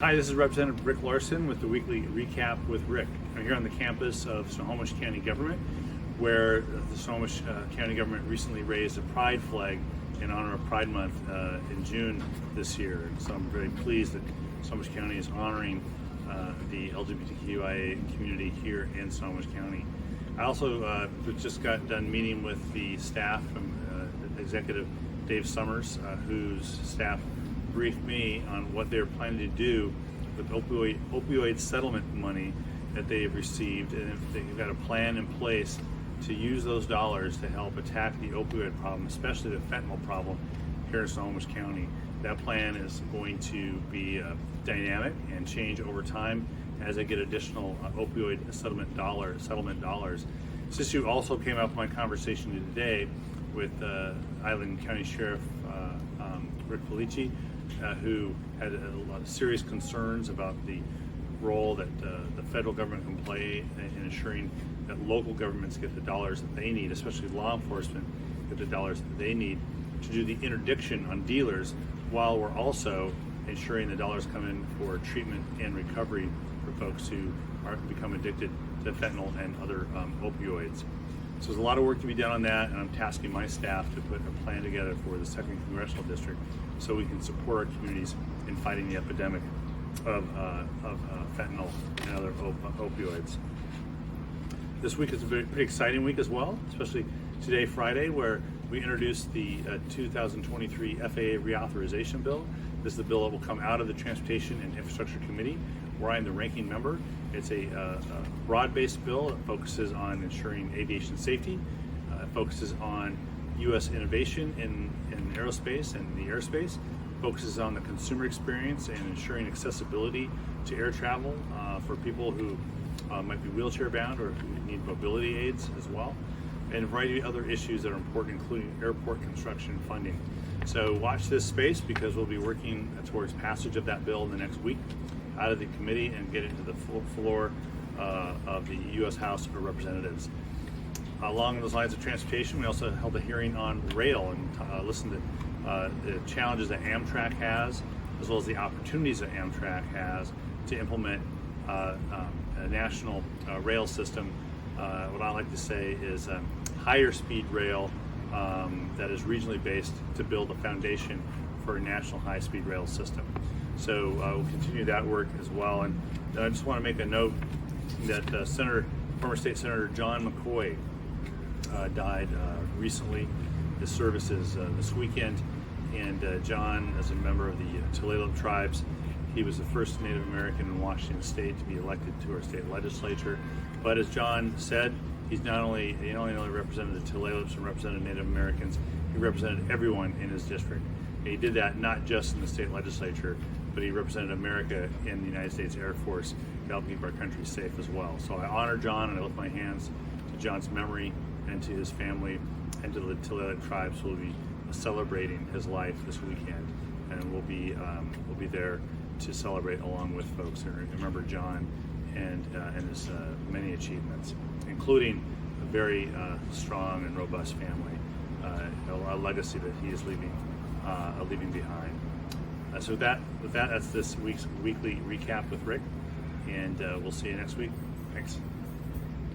Hi, this is Representative Rick Larsen with the weekly recap with Rick. I'm here on the campus of Snohomish County Government, where the Snohomish County Government recently raised a pride flag in honor of Pride Month in June this year. So I'm very pleased that Snohomish County is honoring the LGBTQIA community here in Snohomish County. I also just got done meeting with the staff from Executive Dave Summers, whose staff briefed me on what they're planning to do with opioid settlement money that they have received, and if they've got a plan in place to use those dollars to help attack the opioid problem, especially the fentanyl problem here in Snohomish County. That plan is going to be dynamic and change over time as they get additional opioid settlement dollars. This issue also came up in my conversation today with Island County Sheriff Rick Felici, who had a lot of serious concerns about the role that the federal government can play in ensuring that local governments get the dollars that they need, especially law enforcement get the dollars that they need to do the interdiction on dealers, while we're also ensuring the dollars come in for treatment and recovery for folks who become addicted to fentanyl and other opioids. So there's a lot of work to be done on that, and I'm tasking my staff to put a plan together for the 2nd Congressional District so we can support our communities in fighting the epidemic of fentanyl and other opioids. This week is a pretty exciting week as well, especially today, Friday, where we introduced the 2023 FAA reauthorization bill. This is the bill that will come out of the Transportation and Infrastructure Committee, where I'm the ranking member. It's a broad-based bill that focuses on ensuring aviation safety, focuses on U.S. innovation in aerospace and the airspace, focuses on the consumer experience and ensuring accessibility to air travel for people who might be wheelchair bound or who need mobility aids as well, and a variety of other issues that are important, including airport construction funding. So watch this space, because we'll be working towards passage of that bill in the next week out of the committee and get it to the full floor of the U.S. House of Representatives. Along those lines of transportation, we also held a hearing on rail and listened to the challenges that Amtrak has, as well as the opportunities that Amtrak has to implement a national rail system. What I like to say is higher speed rail that is regionally based to build a foundation for a national high-speed rail system. So we'll continue that work as well. And I just want to make a note that former State Senator John McCoy died recently. His services this weekend, and John, as a member of the Tulalip tribes, he was the first Native American in Washington State to be elected to our state legislature. But as John said, he not only represented the Tulalips and represented Native Americans, he represented everyone in his district. And he did that not just in the state legislature, but he represented America in the United States Air Force to help keep our country safe as well. So I honor John, and I lift my hands to John's memory and to his family and to the Tulalip tribes who will be celebrating his life this weekend, and we'll be there to celebrate along with folks and remember John and his many achievements, including a very strong and robust family, a legacy that he is leaving behind. So with that, that's this week's weekly recap with Rick, and we'll see you next week. Thanks.